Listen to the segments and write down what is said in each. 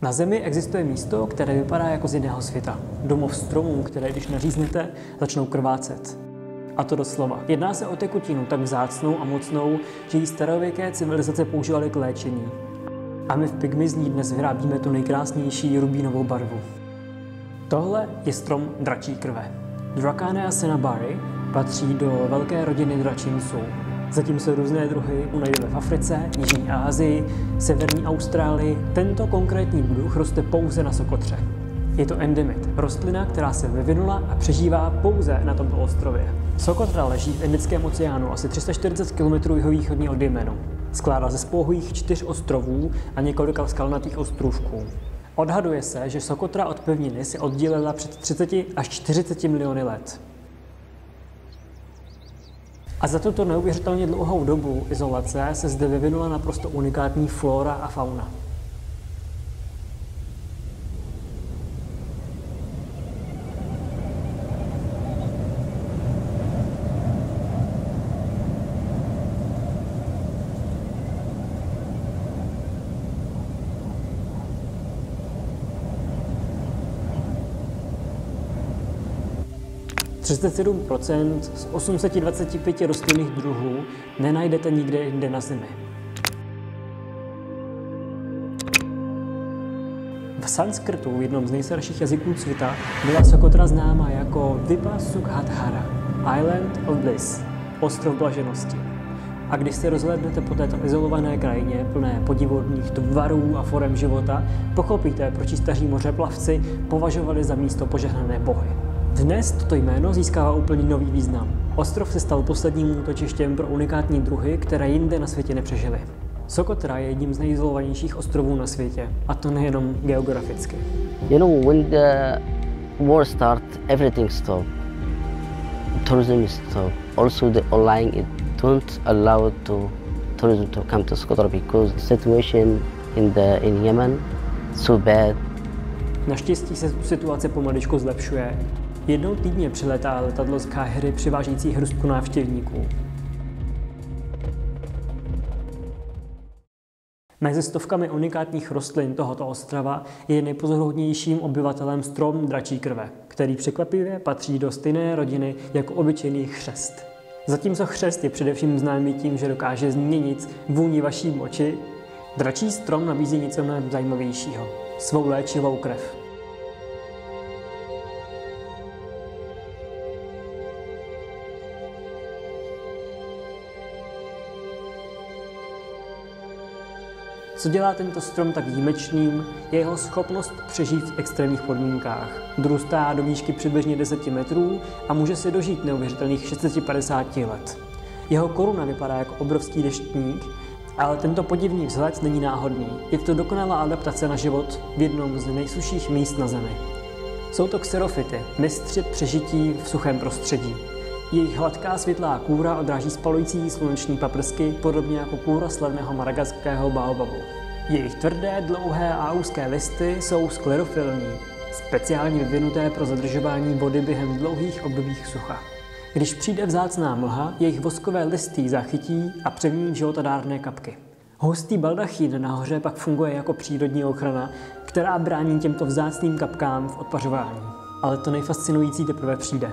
Na Zemi existuje místo, které vypadá jako z jiného světa. Domov stromů, které když naříznete, začnou krvácet. A to doslova. Jedná se o tekutinu tak vzácnou a mocnou, že ji starověké civilizace používaly k léčení. A my v Pygmy z ní dnes vyrábíme tu nejkrásnější rubínovou barvu. Tohle je strom dračí krve. Dracaena cinnamomum patří do velké rodiny dračinců. Zatímco různé druhy najdeme v Africe, Jižní Asii, Severní Austrálii, tento konkrétní druh roste pouze na Sokotře. Je to endemit, rostlina, která se vyvinula a přežívá pouze na tomto ostrově. Sokotra leží v Indickém oceánu asi 340 km jihovýchodně od Jemenu. Skládá se z pouhých 4 ostrovů a několika skalnatých ostrůvků. Odhaduje se, že Sokotra od pevniny se oddělila před 30 až 40 miliony let. A za tuto neuvěřitelně dlouhou dobu izolace se zde vyvinula naprosto unikátní flora a fauna. - 37% z 825 rostlinných druhů nenajdete nikde jinde na Zemi. V sanskrtu, jednom z nejstarších jazyků světa, byla Sokotra známa jako Vipasukhathara, Island of Bliss, ostrov blaženosti. A když se rozhlédnete po této izolované krajině, plné podivuhodných tvarů a forem života, pochopíte, proč staří mořeplavci považovali za místo požehnané bohy. Dnes toto jméno získává úplně nový význam. Ostrov se stal posledním útočištěm pro unikátní druhy, které jinde na světě nepřežily. Sokotra je jedním z nejizolovanějších ostrovů na světě, a to nejenom geograficky. You know, when the war started, everything stopped. Tourism stopped. Also, the online it don't allow tourism to come to Socotra because the situation in Yemen so bad. Naštěstí se situace pomaličku zlepšuje. Jednou týdně přilétá letadlo z Káhiry přivážející hrstku návštěvníků. Mezi stovkami unikátních rostlin tohoto ostrova je nejpozoruhodnějším obyvatelem strom dračí krve, který překvapivě patří do stejné rodiny jako obyčejný chřest. Zatímco chřest je především známý tím, že dokáže změnit vůni vaší moči, dračí strom nabízí něco mnohem zajímavějšího – svou léčivou krev. Co dělá tento strom tak výjimečným, je jeho schopnost přežít v extrémních podmínkách. Dorůstá do výšky přibližně 10 metrů a může se dožít neuvěřitelných 650 let. Jeho koruna vypadá jako obrovský deštník, ale tento podivný vzhled není náhodný. Je to dokonalá adaptace na život v jednom z nejsušších míst na Zemi. Jsou to xerofity, mistři přežití v suchém prostředí. Jejich hladká světlá kůra odráží spalující sluneční paprsky, podobně jako kůra slavného madagaskarského baobabu. Jejich tvrdé, dlouhé a úzké listy jsou sklerofilní, speciálně vyvinuté pro zadržování vody během dlouhých obdobích sucha. Když přijde vzácná mlha, jejich voskové listy zachytí a přemění v životadárné kapky. Hustý baldachín nahoře pak funguje jako přírodní ochrana, která brání těmto vzácným kapkám v odpařování. Ale to nejfascinující teprve přijde.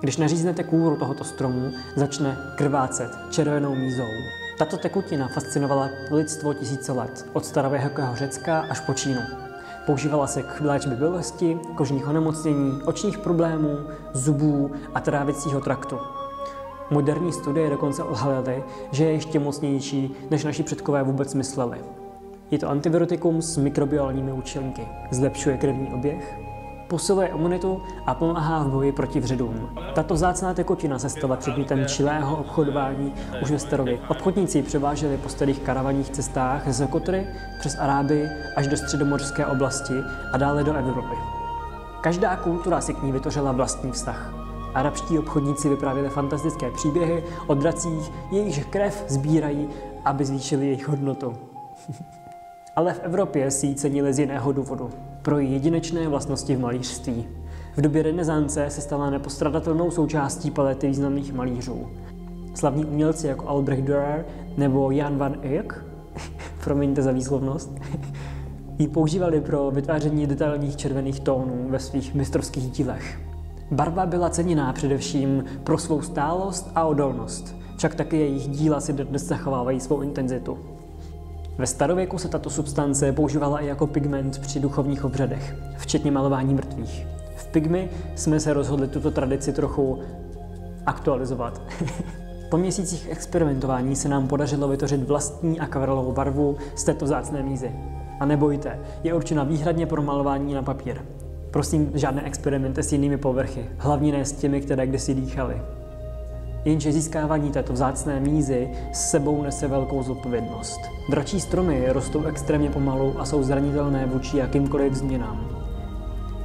Když naříznete kůru tohoto stromu, začne krvácet červenou mízou. Tato tekutina fascinovala lidstvo tisíce let, od starověkého Řecka až po Čínu. Používala se k léčbě bolesti, kožních onemocnění, očních problémů, zubů a trávicího traktu. Moderní studie dokonce odhalily, že je ještě mocnější, než naši předkové vůbec mysleli. Je to antivirotikum s mikrobiálními účinky. Zlepšuje krevní oběh, posiluje imunitu a pomáhá v boji proti vředům. Tato vzácná tekutina se stala předmětem čilého obchodování už ve starověku. Obchodníci převáželi po starých karavanních cestách ze Sokotry přes Arábii až do středomořské oblasti a dále do Evropy. Každá kultura si k ní vytvořila vlastní vztah. Arabští obchodníci vyprávěli fantastické příběhy o dracích, jejichž krev sbírají, aby zvýšili jejich hodnotu. Ale v Evropě si ji cenili z jiného důvodu. Pro její jedinečné vlastnosti v malířství. V době renesance se stala nepostradatelnou součástí palety významných malířů. Slavní umělci jako Albrecht Dürer nebo Jan van Eyck, promiňte za výslovnost, ji používali pro vytváření detailních červených tónů ve svých mistrovských dílech. Barva byla ceněná především pro svou stálost a odolnost, však taky jejich díla si dnes zachovávají svou intenzitu. Ve starověku se tato substance používala i jako pigment při duchovních obřadech, včetně malování mrtvých. V Pygmy jsme se rozhodli tuto tradici trochu aktualizovat. Po měsících experimentování se nám podařilo vytvořit vlastní akvarelovou barvu z této vzácné mízy. A nebojte, je určena výhradně pro malování na papír. Prosím, žádné experimenty s jinými povrchy, hlavně ne s těmi, které kdysi dýchaly. Jenže získávání této vzácné mízy s sebou nese velkou zodpovědnost. Dračí stromy rostou extrémně pomalu a jsou zranitelné vůči jakýmkoliv změnám.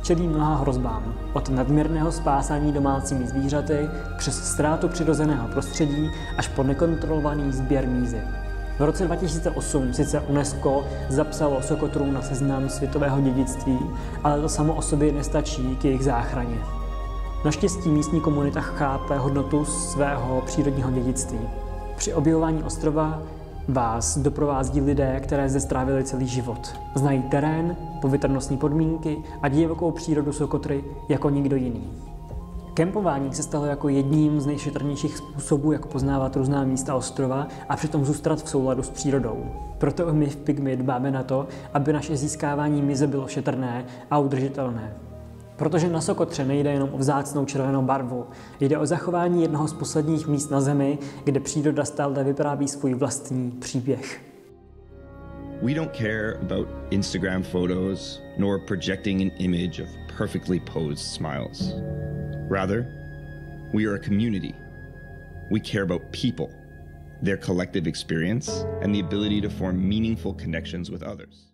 Čelí mnoha hrozbám, od nadměrného spásání domácími zvířaty přes ztrátu přirozeného prostředí až po nekontrolovaný sběr mízy. V roce 2008 sice UNESCO zapsalo sokotrů na seznam světového dědictví, ale to samo o sobě nestačí k jejich záchraně. Naštěstí místní komunita chápe hodnotu svého přírodního dědictví. Při objevování ostrova vás doprovází lidé, které zde strávili celý život. Znají terén, povětrnostní podmínky a divokou přírodu Sokotry jako nikdo jiný. Kempování se stalo jako jedním z nejšetrnějších způsobů, jak poznávat různá místa ostrova a přitom zůstat v souladu s přírodou. Proto my v Pygmy dbáme na to, aby naše získávání mízy bylo šetrné a udržitelné. Protože na Sokotře nejde jenom o vzácnou červenou barvu, jde o zachování jednoho z posledních míst na Zemi, kde příroda stále vypráví svůj vlastní příběh. We don't care about Instagram photos nor projecting an image of perfectly posed smiles. Rather, we are a community. We care about people, their collective experience, and the ability to form meaningful connections with others.